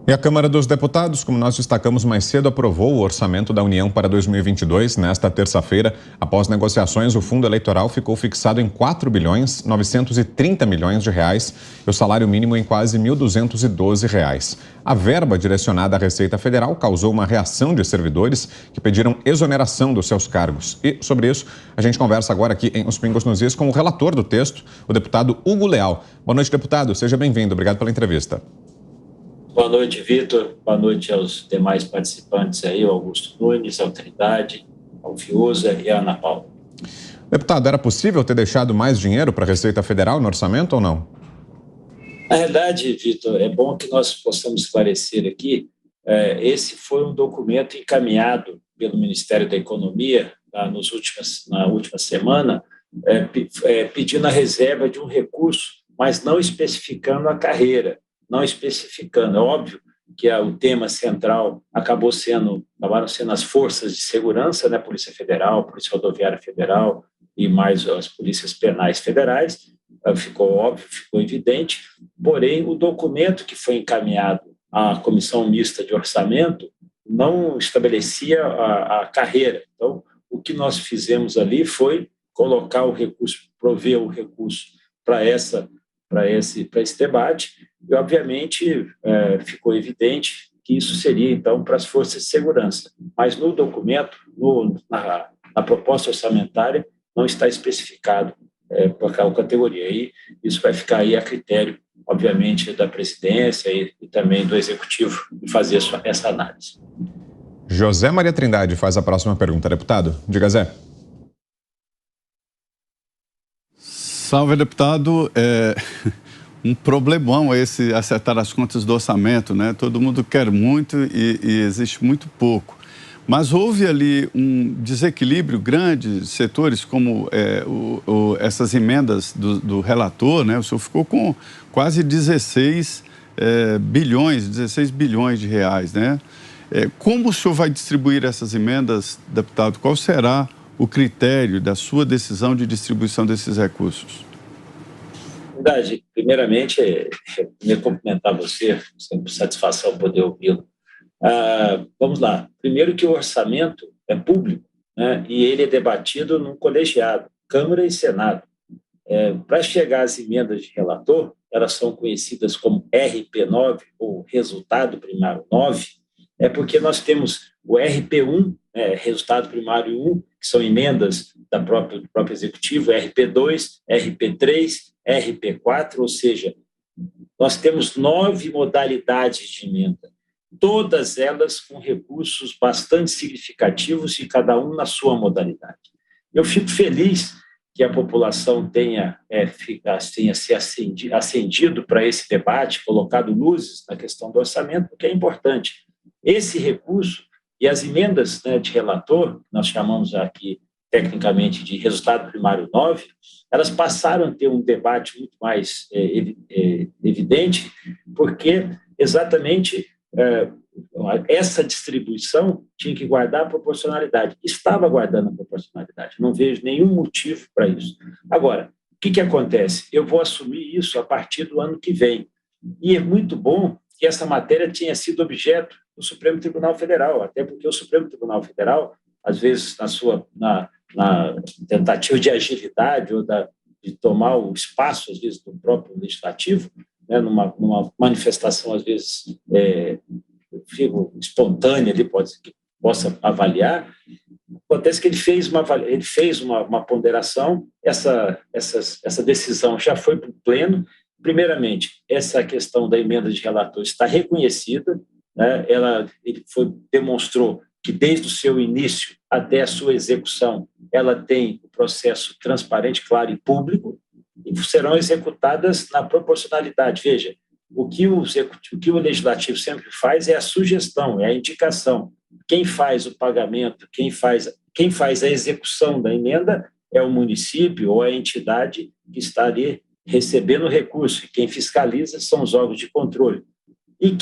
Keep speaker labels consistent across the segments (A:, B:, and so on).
A: E a Câmara dos Deputados, como nós destacamos mais cedo, aprovou o orçamento da União para 2022. Nesta terça-feira, após negociações, o fundo eleitoral ficou fixado em 4 bilhões 930 milhões de reais e o salário mínimo em quase R$ 1.212 reais. A verba direcionada à Receita Federal causou uma reação de servidores que pediram exoneração dos seus cargos. E sobre isso, a gente conversa agora aqui em Os Pingos nos Is com o relator do texto, o deputado Hugo Leal. Boa noite, deputado. Seja bem-vindo. Obrigado pela entrevista.
B: Boa noite, Vitor. Boa noite aos demais participantes aí, o Augusto Nunes, a Trindade, ao Fiuza e a Ana Paula.
A: Deputado, era possível ter deixado mais dinheiro para a Receita Federal no orçamento ou não?
B: Na verdade, Vitor, é bom que nós possamos esclarecer aqui, esse foi um documento encaminhado pelo Ministério da Economia na última semana, pedindo a reserva de um recurso, mas não especificando a carreira. Não especificando. É óbvio que o tema central acabaram sendo as forças de segurança, né? Polícia Federal, Polícia Rodoviária Federal e mais as polícias penais federais. Ficou óbvio, ficou evidente. Porém, o documento que foi encaminhado à Comissão Mista de Orçamento não estabelecia a carreira. Então, o que nós fizemos ali foi colocar o recurso, prover o recurso para esse debate, e, obviamente, ficou evidente que isso seria, então, para as forças de segurança. Mas no documento, na proposta orçamentária, não está especificado por aquela categoria. E isso vai ficar aí a critério, obviamente, da presidência e também do executivo de fazer essa análise.
A: José Maria Trindade faz a próxima pergunta, deputado. Diga, Zé.
C: Salve, deputado. Um problemão esse acertar as contas do orçamento, né? Todo mundo quer muito e existe muito pouco. Mas houve ali um desequilíbrio grande, setores como essas emendas do relator, né? O senhor ficou com quase 16 bilhões de reais, né? Como o senhor vai distribuir essas emendas, deputado? Qual será o critério da sua decisão de distribuição desses recursos?
B: Verdade. Primeiramente, me cumprimentar você, sempre satisfação poder ouvi-lo. Vamos lá. Primeiro que o orçamento é público, né, e ele é debatido num colegiado, Câmara e Senado. Para chegar às emendas de relator, elas são conhecidas como RP9, ou Resultado Primário 9, porque nós temos o RP1, Resultado Primário 1, que são emendas do próprio Executivo, RP2, RP3, RP4, ou seja, nós temos 9 modalidades de emenda, todas elas com recursos bastante significativos e cada um na sua modalidade. Eu fico feliz que a população tenha se acendido para esse debate, colocado luzes na questão do orçamento, porque é importante. Esse recurso e as emendas, né, de relator, nós chamamos aqui tecnicamente de resultado primário 9, elas passaram a ter um debate muito mais evidente, porque exatamente essa distribuição tinha que guardar a proporcionalidade. Estava guardando a proporcionalidade, não vejo nenhum motivo para isso. Agora, o que acontece? Eu vou assumir isso a partir do ano que vem. E é muito bom que essa matéria tenha sido objeto do Supremo Tribunal Federal, até porque o Supremo Tribunal Federal, às vezes, na tentativa de agilidade ou de tomar o espaço, às vezes, do próprio legislativo, né, numa manifestação, às vezes, espontânea, que possa avaliar, acontece que ele fez uma ponderação, essa decisão já foi para o pleno. Primeiramente, essa questão da emenda de relator está reconhecida, né, ele demonstrou que desde o seu início até a sua execução, ela tem o processo transparente, claro e público, e serão executadas na proporcionalidade. Veja, o que o legislativo sempre faz é a sugestão, é a indicação. Quem faz o pagamento, quem faz a execução da emenda é o município ou a entidade que está ali recebendo o recurso, e quem fiscaliza são os órgãos de controle. E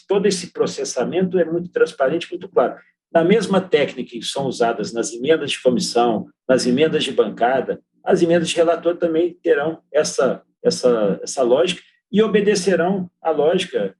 B: todo esse processamento é muito transparente, muito claro. Na mesma técnica que são usadas nas emendas de comissão, nas emendas de bancada, as emendas de relator também terão essa lógica e obedecerão à lógica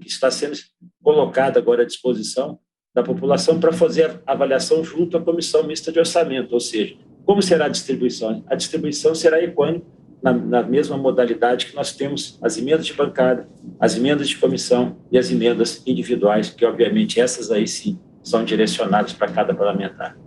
B: que está sendo colocada agora à disposição da população para fazer a avaliação junto à Comissão Mista de Orçamento, ou seja, como será a distribuição? A distribuição será equânime na mesma modalidade que nós temos as emendas de bancada, as emendas de comissão e as emendas individuais, que obviamente essas aí sim são direcionadas para cada parlamentar.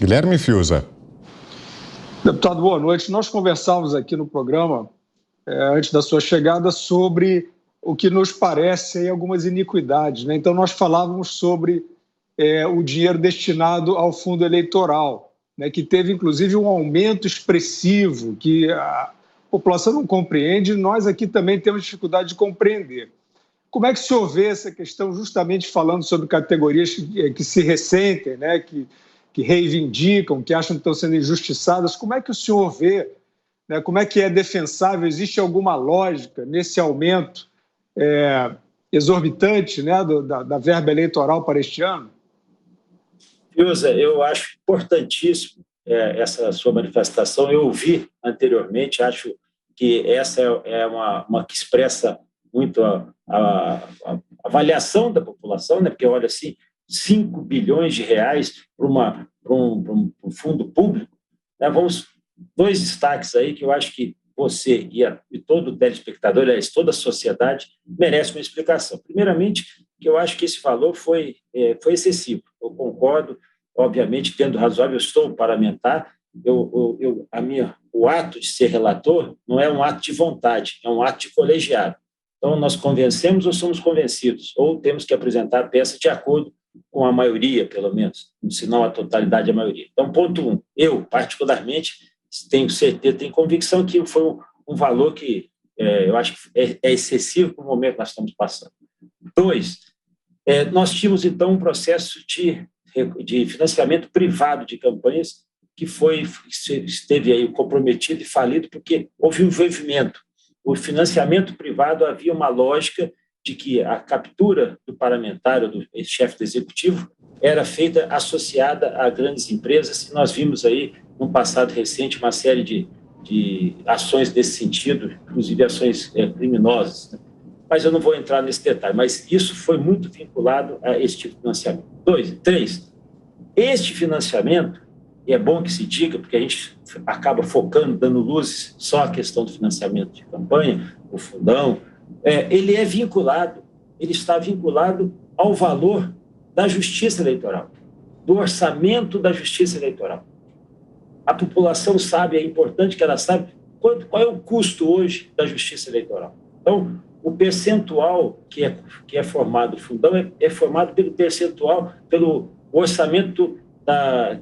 A: Guilherme Fiuza.
D: Deputado, boa noite. Nós conversávamos aqui no programa, antes da sua chegada, sobre o que nos parece aí algumas iniquidades, né? Então, nós falávamos sobre o dinheiro destinado ao fundo eleitoral, né, que teve, inclusive, um aumento expressivo, que a população não compreende, nós aqui também temos dificuldade de compreender. Como é que o senhor vê essa questão, justamente falando sobre categorias que se ressentem, né, que reivindicam, que acham que estão sendo injustiçadas? Como é que o senhor vê, né, como é que é defensável? Existe alguma lógica nesse aumento exorbitante, né, da verba eleitoral para este ano?
B: Fiuza, eu acho importantíssimo essa sua manifestação. Eu ouvi anteriormente, acho que essa é uma que expressa muito a avaliação da população, né? Porque, olha, assim, 5 bilhões de reais para um fundo público. Né? Dois destaques aí que eu acho que você e todo o telespectador, aliás, toda a sociedade, merece uma explicação. Primeiramente, que eu acho que esse valor foi excessivo. Eu concordo, obviamente, tendo razoável, eu sou parlamentar, o ato de ser relator não é um ato de vontade, é um ato de colegiado. Então, nós convencemos ou somos convencidos, ou temos que apresentar a peça de acordo com a maioria, pelo menos, se não a totalidade da maioria. Então, ponto 1, eu, particularmente, tenho certeza, tenho convicção que foi um valor que eu acho que é excessivo para o momento que nós estamos passando. 2, nós tínhamos, então, um processo de financiamento privado de campanhas que esteve aí comprometido e falido porque houve um envolvimento. O financiamento privado havia uma lógica de que a captura do parlamentar ou do chefe do executivo era feita associada a grandes empresas, e nós vimos aí, no passado recente, uma série de ações nesse sentido, inclusive ações criminosas, né? Mas eu não vou entrar nesse detalhe, mas isso foi muito vinculado a esse tipo de financiamento. 3, este financiamento, e é bom que se diga, porque a gente acaba focando, dando luzes só à questão do financiamento de campanha, o fundão, ele está vinculado ao valor da justiça eleitoral, do orçamento da justiça eleitoral. A população sabe, é importante que ela saiba qual é o custo hoje da justiça eleitoral. Então, o percentual que é formado, o fundão é formado pelo percentual, pelo orçamento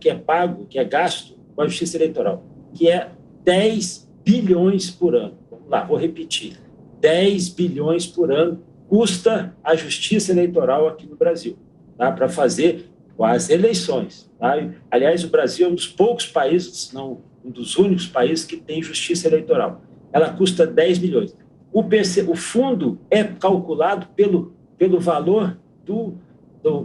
B: que é pago, que é gasto com a justiça eleitoral, que é 10 bilhões por ano. Vamos lá, vou repetir. 10 bilhões por ano custa a justiça eleitoral aqui no Brasil, tá? Para fazer as eleições. Tá? Aliás, o Brasil é um dos poucos países, se não um dos únicos países que tem justiça eleitoral. Ela custa 10 bilhões. O fundo é calculado pelo valor do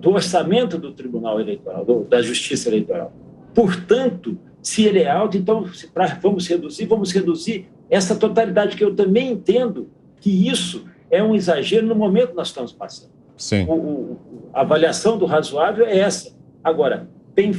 B: orçamento do Tribunal Eleitoral, da Justiça Eleitoral. Portanto, se ele é alto, então vamos reduzir essa totalidade, que eu também entendo que isso é um exagero no momento que nós estamos passando.
A: Sim.
B: A avaliação do razoável é essa. Agora, tem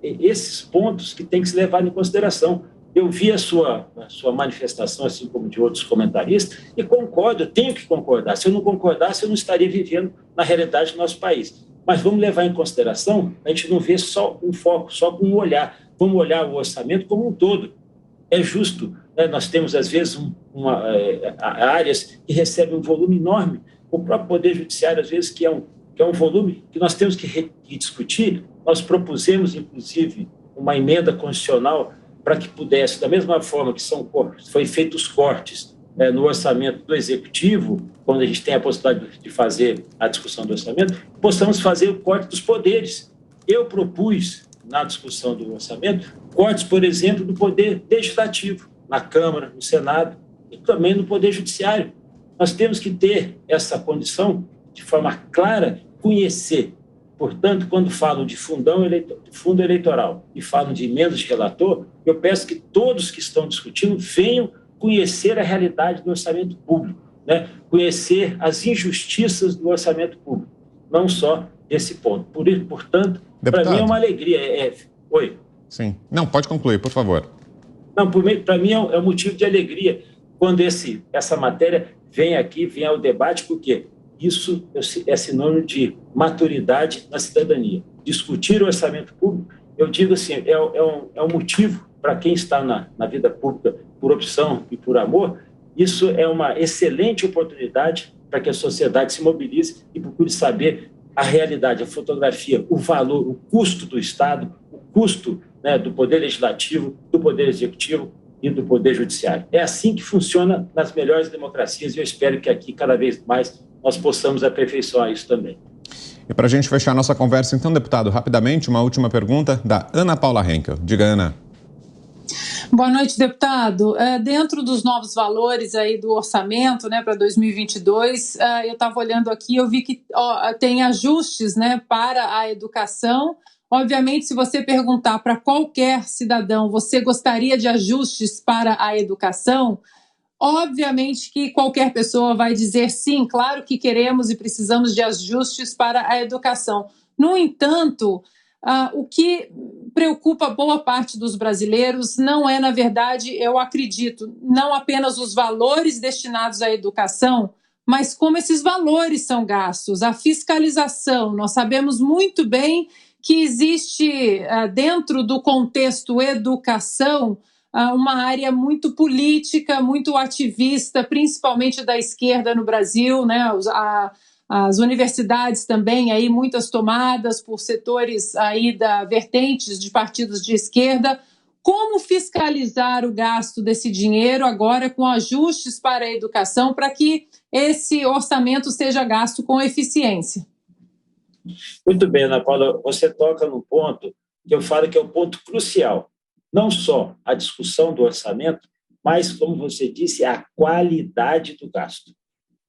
B: esses pontos que tem que se levar em consideração. Eu vi a sua manifestação, assim como de outros comentaristas, e concordo, eu tenho que concordar. Se eu não concordasse, eu não estaria vivendo na realidade do nosso país. Mas vamos levar em consideração, a gente não vê só um foco, só com um olhar. Vamos olhar o orçamento como um todo. É justo, né? Nós temos, às vezes, áreas que recebem um volume enorme. O próprio Poder Judiciário, às vezes, que é um volume que nós temos que discutir. Nós propusemos, inclusive, uma emenda constitucional para que pudesse, da mesma forma que foi feitos os cortes no orçamento do Executivo, quando a gente tem a possibilidade de fazer a discussão do orçamento, possamos fazer o corte dos poderes. Eu propus, na discussão do orçamento, cortes, por exemplo, do Poder Legislativo, na Câmara, no Senado, e também no Poder Judiciário. Nós temos que ter essa condição, de forma clara, conhecer. Portanto, quando falam de fundo eleitoral e falam de emendas de relator, eu peço que todos que estão discutindo venham conhecer a realidade do orçamento público. né, conhecer as injustiças do orçamento público, não só esse ponto. Portanto, para mim é uma alegria. Oi?
A: Sim. Não, pode concluir, por favor.
B: Não, para mim é um motivo de alegria quando essa matéria vem aqui, vem ao debate, porque isso é sinônimo de maturidade na cidadania. Discutir o orçamento público, eu digo assim, é um motivo para quem está na vida pública por opção e por amor. Isso é uma excelente oportunidade para que a sociedade se mobilize e procure saber a realidade, a fotografia, o valor, o custo do Estado, o custo, né, do Poder Legislativo, do Poder Executivo e do Poder Judiciário. É assim que funciona nas melhores democracias e eu espero que aqui, cada vez mais, nós possamos aperfeiçoar isso também.
A: E para a gente fechar a nossa conversa, então, deputado, rapidamente, uma última pergunta da Ana Paula Henkel. Diga, Ana.
E: Boa noite, deputado. Dentro dos novos valores aí do orçamento, né, para 2022, eu estava olhando aqui, eu vi que tem ajustes, né, para a educação. Obviamente, se você perguntar para qualquer cidadão, você gostaria de ajustes para a educação? Obviamente que qualquer pessoa vai dizer sim, claro que queremos e precisamos de ajustes para a educação. No entanto, o que preocupa boa parte dos brasileiros não é, na verdade, eu acredito, não apenas os valores destinados à educação, mas como esses valores são gastos, a fiscalização. Nós sabemos muito bem que existe, dentro do contexto educação, uma área muito política, muito ativista, principalmente da esquerda no Brasil, né? As universidades também, aí muitas tomadas por setores aí vertentes de partidos de esquerda. Como fiscalizar o gasto desse dinheiro agora com ajustes para a educação para que esse orçamento seja gasto com eficiência?
B: Muito bem, Ana Paula, você toca no ponto que eu falo que é um ponto crucial. Não só a discussão do orçamento, mas, como você disse, a qualidade do gasto.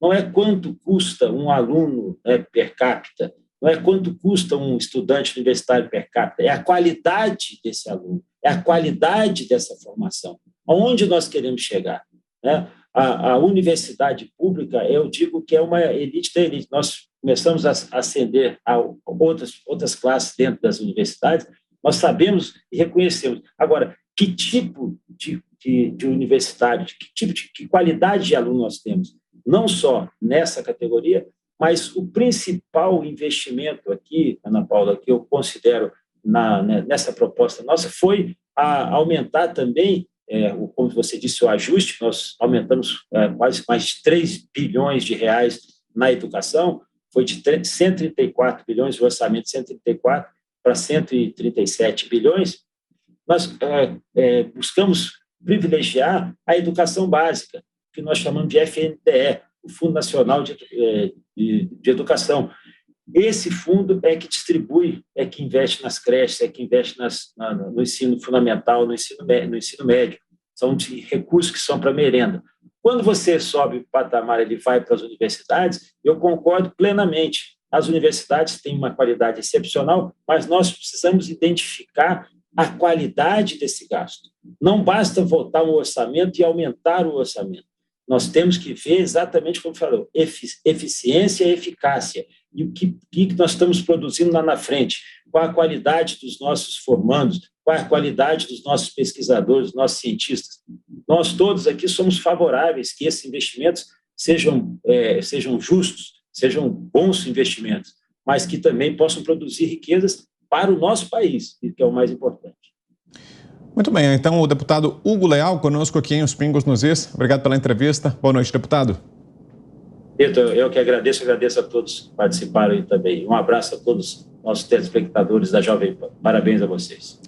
B: Não é quanto custa um aluno, né, per capita, não é quanto custa um estudante universitário per capita, é a qualidade desse aluno, é a qualidade dessa formação. Aonde nós queremos chegar, né? A universidade pública, eu digo que é uma elite da elite. Nós começamos a ascender a outras classes dentro das universidades, nós sabemos e reconhecemos. Agora, que tipo de universitário, que qualidade de aluno nós temos? Não só nessa categoria, mas o principal investimento aqui, Ana Paula, que eu considero nessa proposta nossa, foi aumentar também, como você disse, o ajuste. Nós aumentamos mais de 3 bilhões de reais na educação, foi de 134 bilhões, o orçamento de 134 para 137 bilhões. Nós buscamos privilegiar a educação básica, que nós chamamos de FNDE, o Fundo Nacional de Educação. Esse fundo é que distribui, é que investe nas creches, é que investe no ensino fundamental, no ensino médio. São de recursos que são para merenda. Quando você sobe o patamar, ele vai para as universidades, eu concordo plenamente. As universidades têm uma qualidade excepcional, mas nós precisamos identificar a qualidade desse gasto. Não basta votar um orçamento e aumentar o orçamento. Nós temos que ver exatamente como falou, eficiência e eficácia. E o que nós estamos produzindo lá na frente, qual a qualidade dos nossos formandos, qual a qualidade dos nossos pesquisadores, dos nossos cientistas. Nós todos aqui somos favoráveis que esses investimentos sejam justos, sejam bons investimentos, mas que também possam produzir riquezas para o nosso país, que é o mais importante.
A: Muito bem, então o deputado Hugo Leal conosco aqui em Os Pingos nos Is. Obrigado pela entrevista. Boa noite, deputado.
B: Eu que agradeço a todos que participaram aí também. Um abraço a todos os nossos telespectadores da Jovem Pan. Parabéns a vocês.